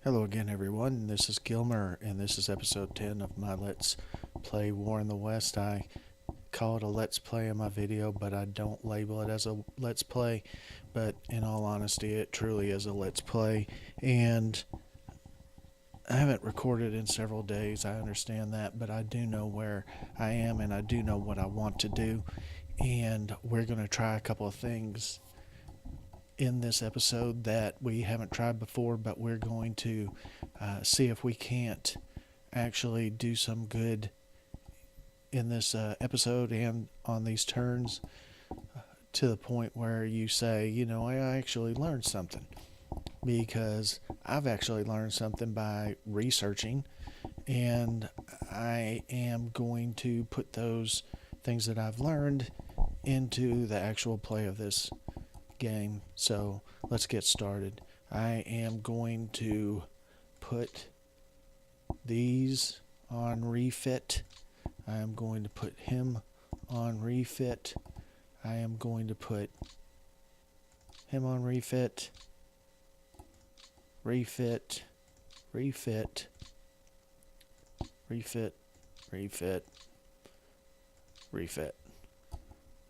Hello again, everyone. This is Gilmer, and this is episode 10 of my Let's Play War in the West. I call it a Let's Play in my video, but I don't label it as a Let's Play. But in all honesty, it truly is a Let's Play, and I haven't recorded in several days. I understand that, but I do know where I am, and I do know what I want to do, and we're going to try a couple of things in this episode that we haven't tried before, but we're going to see if we can't actually do some good in this episode and on these turns to the point where you say, I actually learned something. Because I've actually learned something by researching, and I am going to put those things that I've learned into the actual play of this game. So let's get started. I am going to put these on refit. I am going to put him on refit. I am going to put him on refit. Refit. Refit. Refit. Refit. Refit.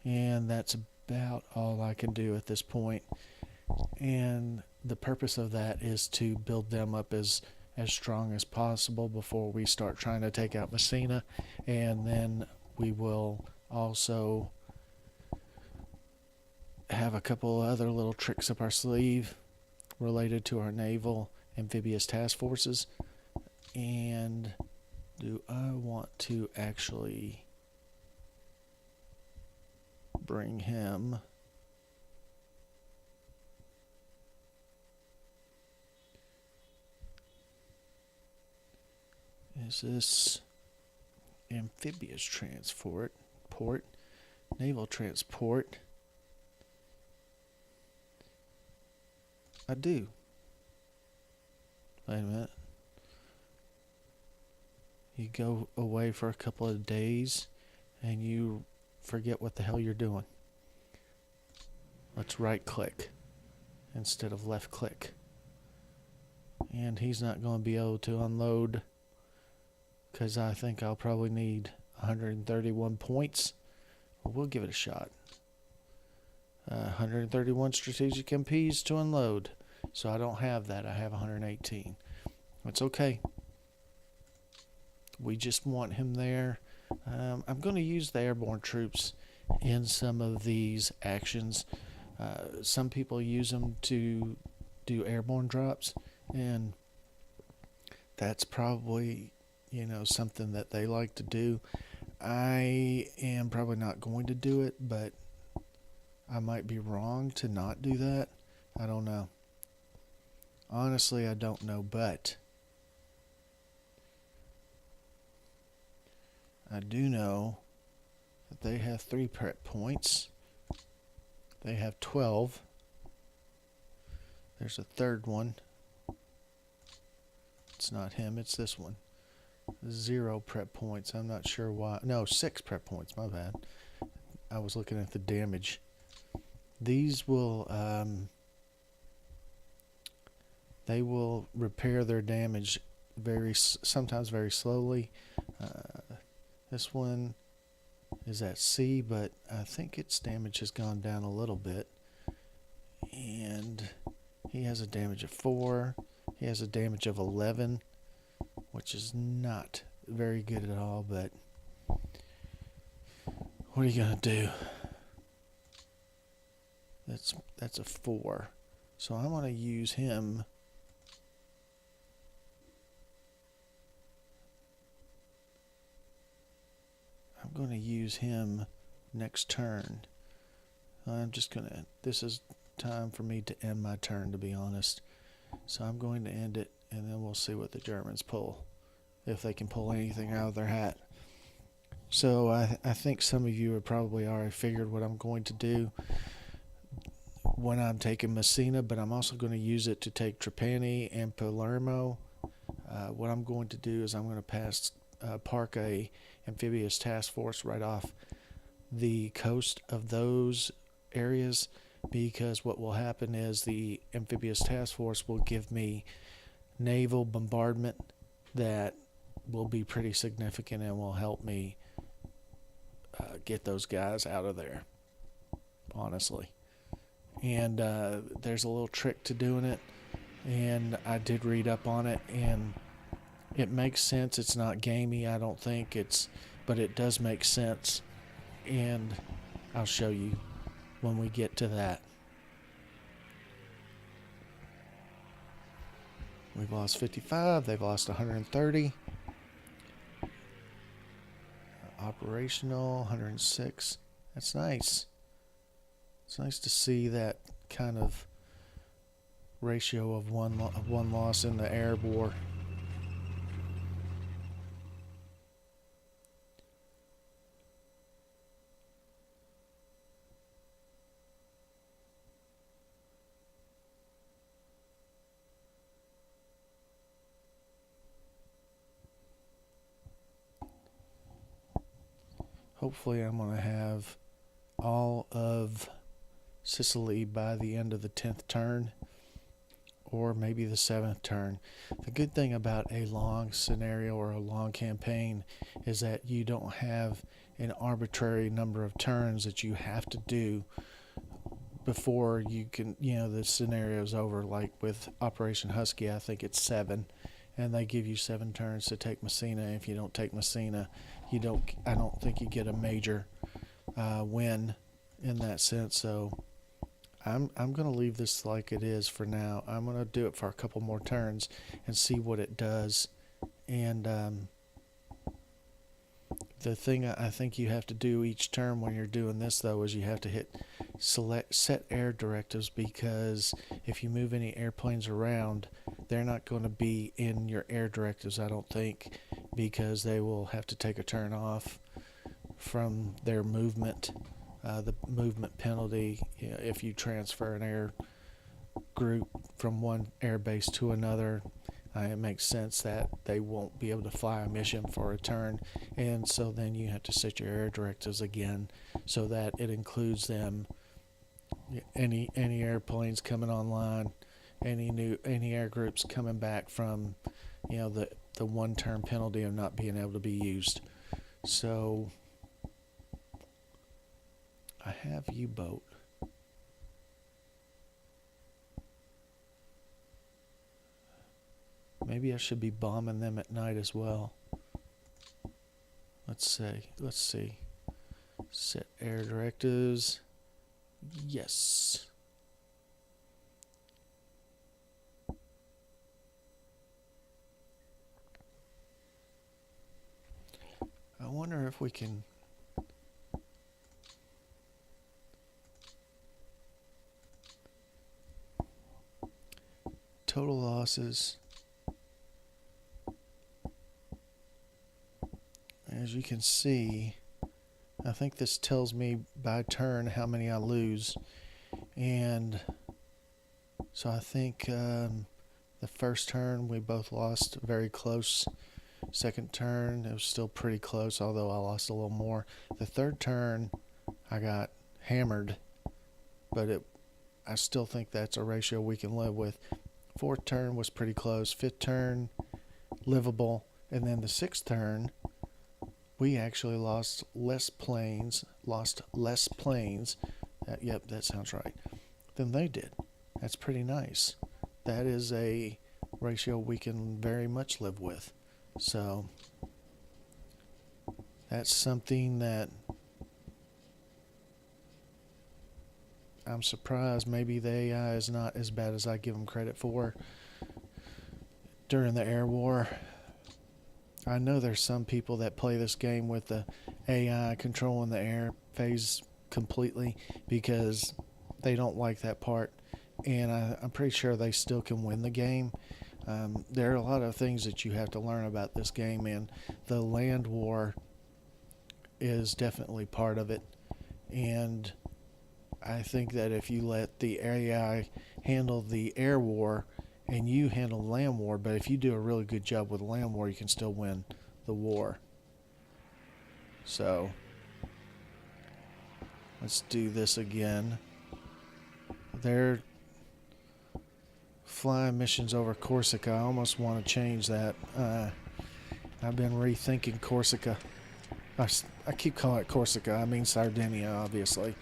And that's about all I can do at this point. And the purpose of that is to build them up as strong as possible before we start trying to take out Messina. And then we will also have a couple other little tricks up our sleeve related to our naval amphibious task forces. And do I want to actually bring him is this amphibious transport port naval transport? I do. Wait a minute. You go away for a couple of days and you forget what the hell you're doing. Let's right click instead of left click. And he's not going to be able to unload because I think I'll probably need 131 points. Well, we'll give it a shot. 131 strategic MPs to unload. So I don't have that. I have 118. That's okay. We just want him there. I'm going to use the airborne troops in some of these actions. Some people use them to do airborne drops, and that's probably, something that they like to do. I am probably not going to do it, but I might be wrong to not do that. I don't know. Honestly, I don't know, but I do know that they have 3 prep points. They have 12. There's a third one. It's not him, it's this one. 0 prep points. I'm not sure why. No, 6 prep points, my bad. I was looking at the damage. These will they will repair their damage sometimes very slowly. This one is at C, but I think its damage has gone down a little bit. And he has a damage of 4. He has a damage of 11, which is not very good at all, but what are you going to do? That's a 4. So I'm going to use him. I'm going to use him next turn. This is time for me to end my turn, to be honest. So I'm going to end it, and then we'll see what the Germans pull, if they can pull anything out of their hat. So I think some of you have probably already figured what I'm going to do when I'm taking Messina, but I'm also going to use it to take Trapani and Palermo. What I'm going to do is I'm going to park a amphibious task force right off the coast of those areas, because what will happen is the amphibious task force will give me naval bombardment that will be pretty significant and will help me get those guys out of there, honestly. And there's a little trick to doing it, and I did read up on it, and it makes sense. It's not gamey, I don't think but it does make sense, and I'll show you when we get to that. We've lost 55, they've lost 130. Operational, 106. That's nice. It's nice to see that kind of ratio of one loss in the air war. Hopefully I'm going to have all of Sicily by the end of the 10th turn, or maybe the 7th turn. The good thing about a long scenario or a long campaign is that you don't have an arbitrary number of turns that you have to do before you can, the scenario's over. Like with Operation Husky, I think it's 7, and they give you 7 turns to take Messina. If you don't take Messina, I don't think you get a major win in that sense. So I'm going to leave this like it is for now. I'm going to do it for a couple more turns and see what it does. And the thing I think you have to do each turn when you're doing this, though, is you have to hit set air directives, because if you move any airplanes around, they're not going to be in your air directives, I don't think, because they will have to take a turn off from their movement. The movement penalty, if you transfer an air group from one air base to another, it makes sense that they won't be able to fly a mission for a turn, and so then you have to set your air directives again so that it includes them. Any airplanes coming online, any air groups coming back from, the one turn penalty of not being able to be used. So I have U-boat. Maybe I should be bombing them at night as well. Let's see. Set air directives. Yes. I wonder if we can total losses. As you can see, I think this tells me by turn how many I lose, and so I think the first turn we both lost very close. Second turn it was still pretty close, although I lost a little more. The third turn I got hammered, but I still think that's a ratio we can live with. Fourth turn was pretty close. Fifth turn livable, and then the sixth turn we actually lost less planes. Yep, that sounds right. Than they did. That's pretty nice. That is a ratio we can very much live with. So that's something that I'm surprised maybe the AI is not as bad as I give them credit for during the air war. I know there's some people that play this game with the AI controlling the air phase completely because they don't like that part, and I'm pretty sure they still can win the game. There are a lot of things that you have to learn about this game, and the land war is definitely part of it. And I think that if you let the AI handle the air war and you handle the land war, but if you do a really good job with the land war, you can still win the war. So let's do this again. They're flying missions over Corsica. I almost want to change that. I've been rethinking Corsica. I keep calling it Corsica. I mean Sardinia, obviously.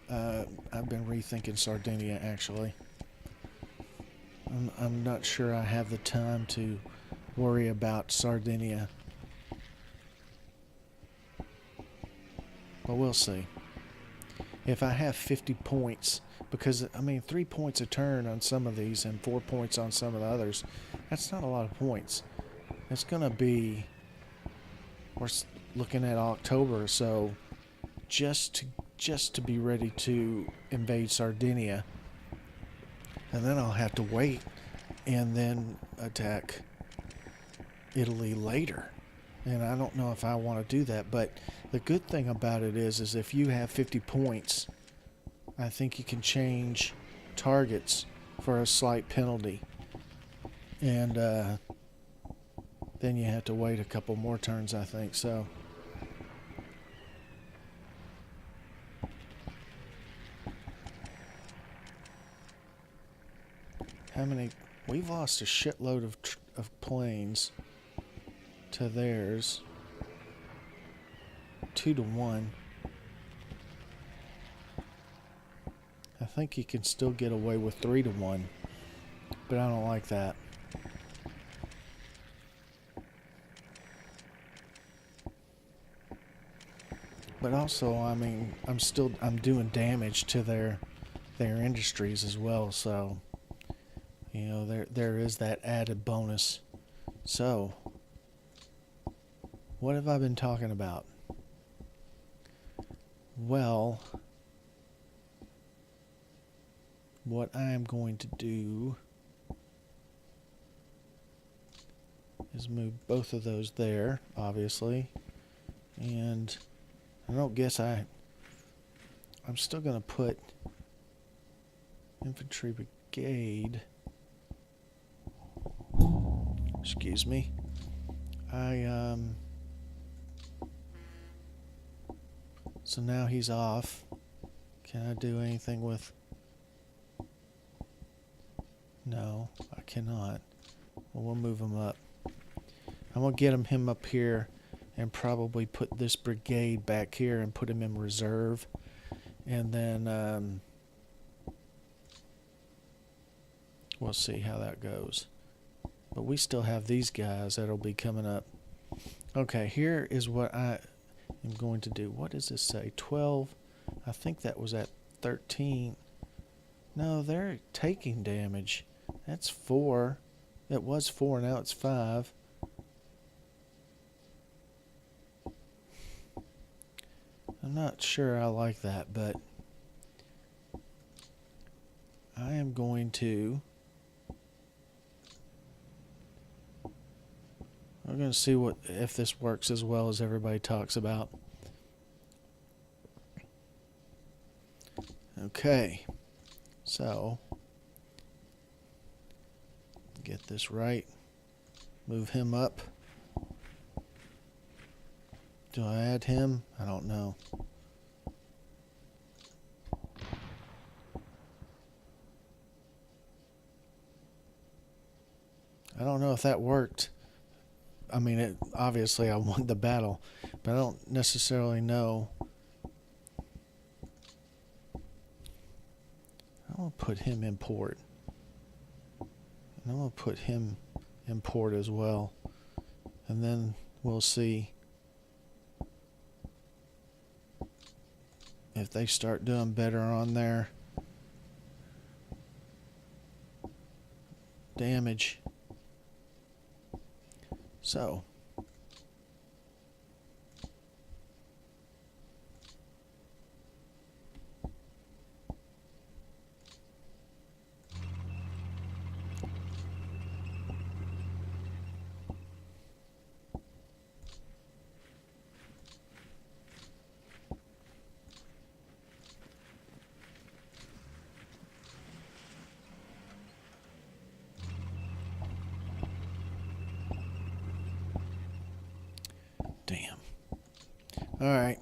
I've been rethinking Sardinia, actually. I'm not sure I have the time to worry about Sardinia. But we'll see. If I have 50 points, because, I mean, 3 points a turn on some of these and 4 points on some of the others, that's not a lot of points. It's going to be, we're looking at October, so just to be ready to invade Sardinia. And then I'll have to wait and then attack Italy later. And I don't know if I want to do that, but the good thing about it is if you have 50 points, I think you can change targets for a slight penalty. And then you have to wait a couple more turns, I think. So how many? We've lost a shitload of planes to theirs. 2-1. I think you can still get away with 3-1, but I don't like that. But also, I mean, I'm doing damage to their industries as well, so you know, there is that added bonus. So, what have I been talking about? Well, what I am going to do is move both of those there, obviously. And I don't guess I'm still going to put infantry brigade. Excuse me. So now he's off. Can I do anything with... No, I cannot. Well, we'll move him up. I'm going to get him up here and probably put this brigade back here and put him in reserve. And then we'll see how that goes. But we still have these guys that'll be coming up. Okay, here is what I am going to do. What does this say? 12. I think that was at 13. No, they're taking damage. That's 4. It was 4, now it's 5. I'm not sure I like that, but I am going to... We're going to see if this works as well as everybody talks about. Okay, so get this right. Move him up. Do I add him? I don't know. I don't know if that worked. I mean, obviously I won the battle, but I don't necessarily know. I'm going to put him in port. And I'm going to put him in port as well. And then we'll see if they start doing better on their damage. So, damn. All right.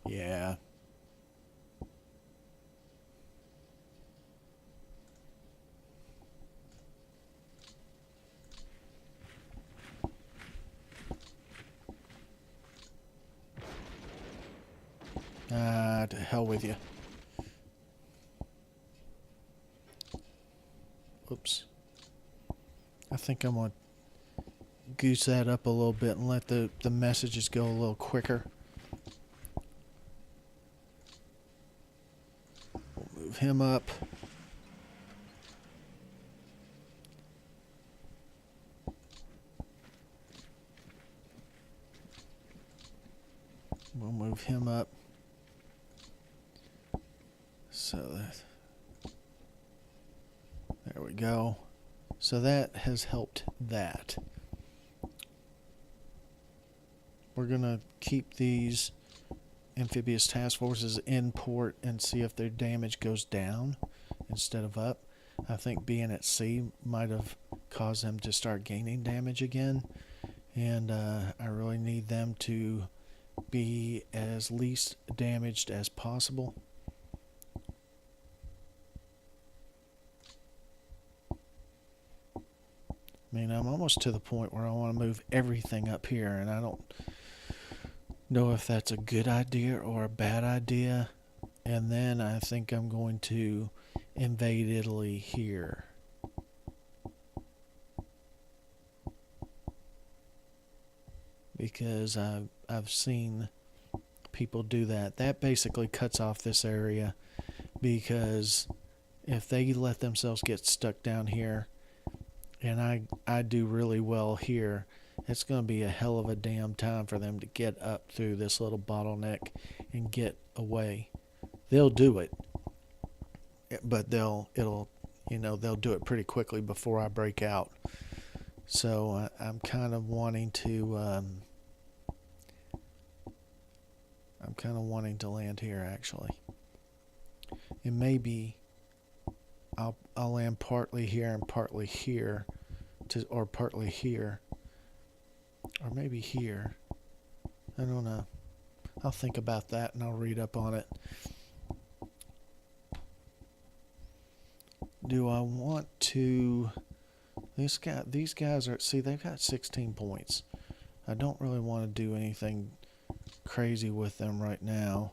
Yeah. to hell with you. Oops. I think I'm going to goose that up a little bit and let the messages go a little quicker. We'll move him up. We'll move him up. So there we go. So that has helped that. We're going to keep these amphibious task forces in port and see if their damage goes down instead of up. I think being at sea might have caused them to start gaining damage again. And I really need them to be as least damaged as possible. I mean, I'm almost to the point where I want to move everything up here, and I don't know if that's a good idea or a bad idea. And then I think I'm going to invade Italy here. Because I've seen people do that. That basically cuts off this area, because if they let themselves get stuck down here, and I do really well here, it's going to be a hell of a damn time for them to get up through this little bottleneck and get away. They'll do it, but they'll do it pretty quickly before I break out. So I'm kind of wanting to land here actually, and maybe I'll land partly here and partly here, or partly here, or maybe here. I don't know. I'll think about that and I'll read up on it. Do I want to? These guys are, see, they've got 16 points. I don't really want to do anything crazy with them right now.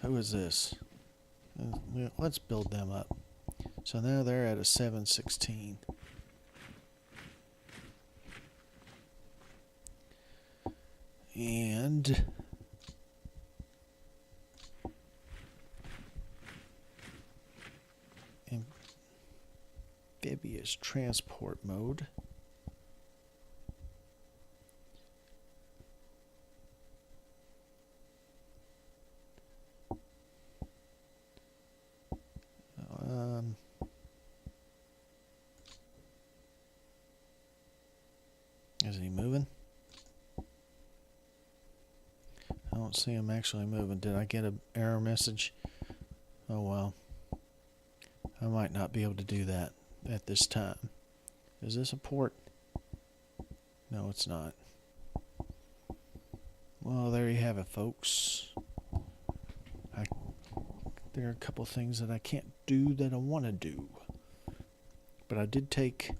Who is this? Let's build them up. So now they're at a 716. And amphibious transport mode. Is he moving? I don't see him actually moving. Did I get an error message? Oh well. I might not be able to do that at this time. Is this a port? No, it's not. Well, there you have it, folks. There are a couple things that I can't do that I want to do. But I did take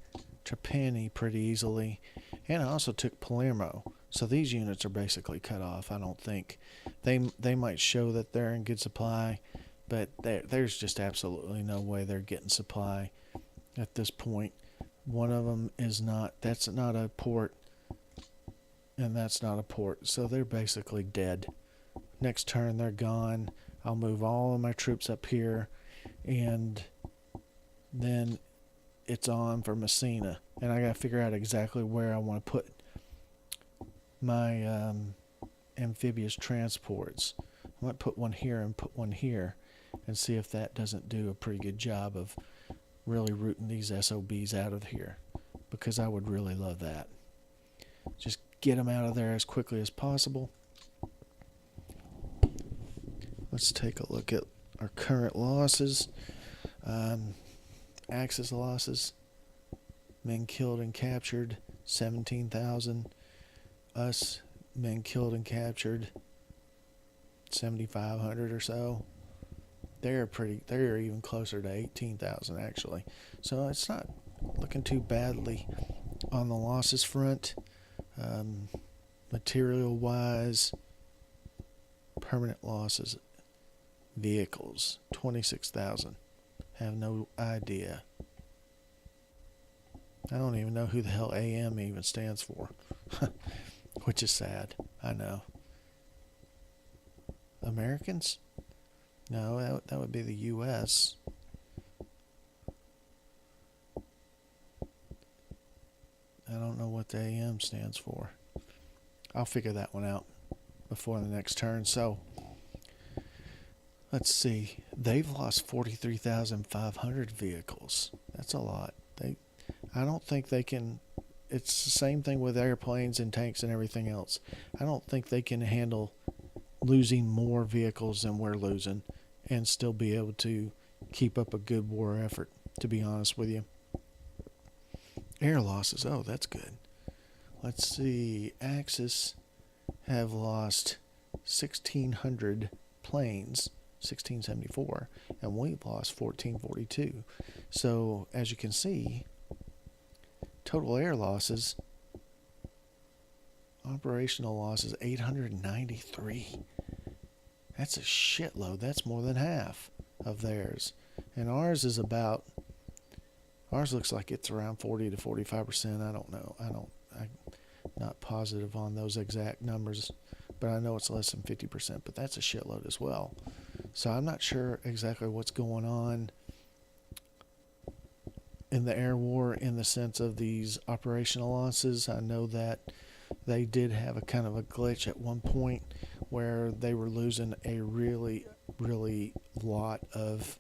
Trapani pretty easily. And I also took Palermo. So these units are basically cut off, I don't think. They might show that they're in good supply, but there's just absolutely no way they're getting supply at this point. One of them is not, that's not a port, and that's not a port. So they're basically dead. Next turn, they're gone. I'll move all of my troops up here, and then it's on for Messina. And I got to figure out exactly where I want to put my amphibious transports. I might put one here and put one here, and see if that doesn't do a pretty good job of really rooting these SOBs out of here, because I would really love that. Just get them out of there as quickly as possible. Let's take a look at our current losses. Axis losses. Men killed and captured, 17,000. Us, men killed and captured, 7,500 or so. They're even closer to 18,000 actually. So it's not looking too badly on the losses front. Material wise, Permanent losses. Vehicles. 26,000. Have no idea. I don't even know who the hell AM even stands for. Which is sad. I know. Americans? No, that would be the U.S. I don't know what the AM stands for. I'll figure that one out before the next turn. So, let's see. They've lost 43,500 vehicles. That's a lot. I don't think they can. It's the same thing with airplanes and tanks and everything else. I don't think they can handle losing more vehicles than we're losing and still be able to keep up a good war effort, to be honest with you. Air losses. Oh, that's good. Let's see. Axis have lost 1,600 planes, 1,674, and we've lost 1,442. So, as you can see, total air losses, operational losses, 893. That's a shitload. That's more than half of theirs. And ours looks like it's around 40 to 45%. I don't know. I'm not positive on those exact numbers, but I know it's less than 50%, but that's a shitload as well. So I'm not sure exactly what's going on in the air war in the sense of these operational losses. I know that they did have a kind of a glitch at one point where they were losing a really, really lot of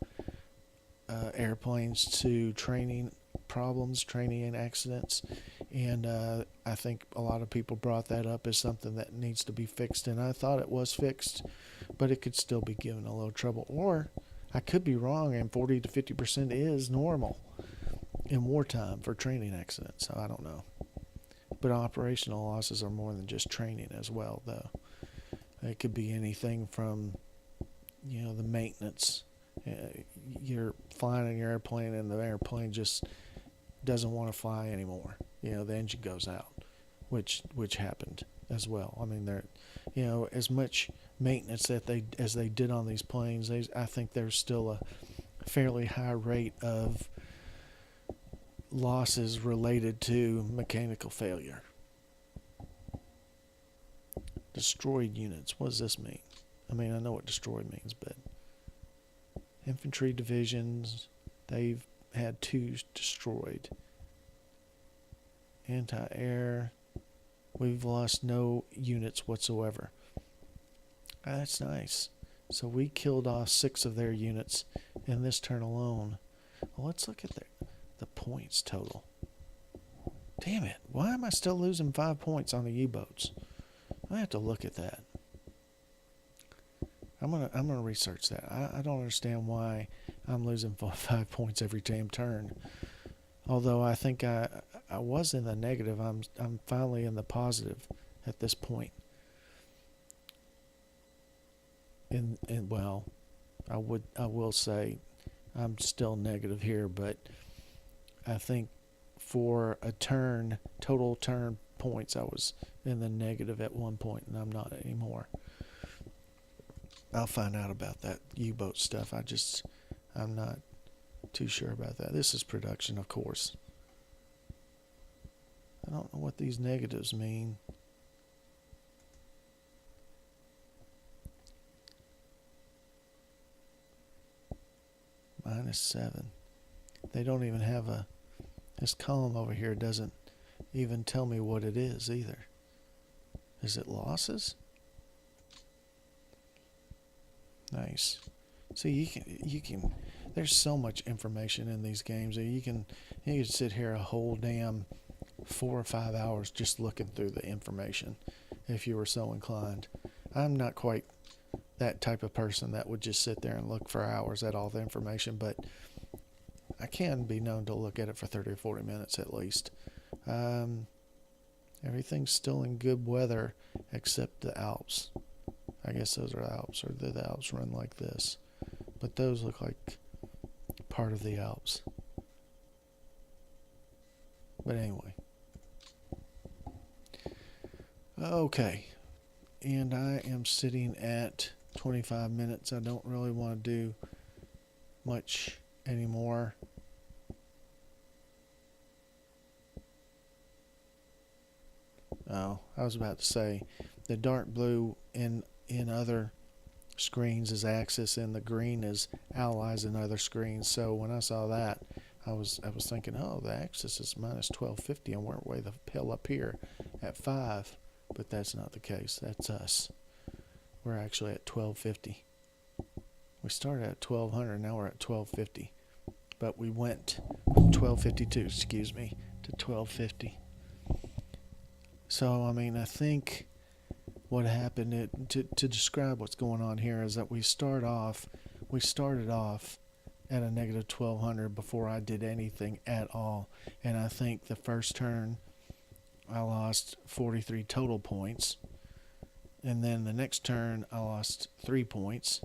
airplanes to training problems, training and accidents. And I think a lot of people brought that up as something that needs to be fixed. And I thought it was fixed, but it could still be given a little trouble. Or I could be wrong, and 40 to 50% is normal in wartime for training accidents. So I don't know. But operational losses are more than just training as well, though. It could be anything from, the maintenance. You're flying in your airplane and the airplane just doesn't want to fly anymore. The engine goes out, which happened as well. I mean, as much maintenance as they did on these planes, I think there's still a fairly high rate of losses related to mechanical failure. Destroyed units. What does this mean? I mean, I know what destroyed means, but infantry divisions, they've had 2 destroyed. Anti-air, we've lost no units whatsoever. That's nice. So we killed off 6 of their units in this turn alone. Well, let's look at the points total. Damn it. Why am I still losing 5 points on the U-boats? I have to look at that. I'm gonna research that. I don't understand why I'm losing 5 points every damn turn. Although I think I was in the negative, I'm finally in the positive at this point. And well, I will say I'm still negative here, but I think for a turn, total turn points, I was in the negative at one point, and I'm not anymore. I'll find out about that U-boat stuff. I'm not too sure about that. This is production, of course. I don't know what these negatives mean. -7. They don't even have this column over here doesn't even tell me what it is either. Is it losses? Nice. See, you can there's so much information in these games that you can sit here a whole damn 4 or 5 hours just looking through the information if you were so inclined. I'm not quite that type of person that would just sit there and look for hours at all the information, but I can be known to look at it for 30 or 40 minutes at least. Everything's still in good weather except the Alps. I guess those are Alps, or the Alps run like this. But those look like part of the Alps. But anyway. Okay. and I am sitting at 25 minutes. I don't really want to do much anymore. Oh, I was about to say the dark blue in other screens is Axis and the green is allies in other screens. So when I saw that, I was thinking, oh, the Axis is minus 1250 and we're way the hell up here at 5. But that's not the case. That's us. We're actually at 1250. We started at 1200, now we're at 1250. But we went from 1252, excuse me, to 1250. So, I mean, I think what happened, to describe what's going on here, is that we started off at a negative 1200 before I did anything at all. And I think the first turn I lost 43 total points. And then the next turn I lost 3 points.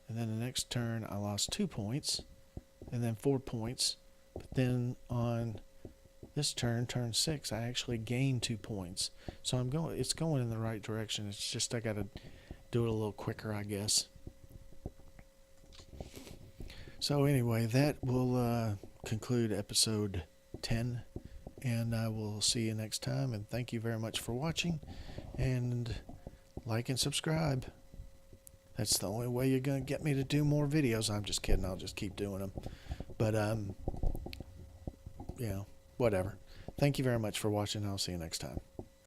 And then the next turn I lost 2 points. And then 4 points. But then on this turn 6, I actually gained 2 points. So it's going in the right direction. It's just I got to do it a little quicker, I guess. So anyway, that will conclude episode 10. And I will see you next time. And thank you very much for watching. And like and subscribe. That's the only way you're going to get me to do more videos. I'm just kidding. I'll just keep doing them. But, whatever. Thank you very much for watching. I'll see you next time.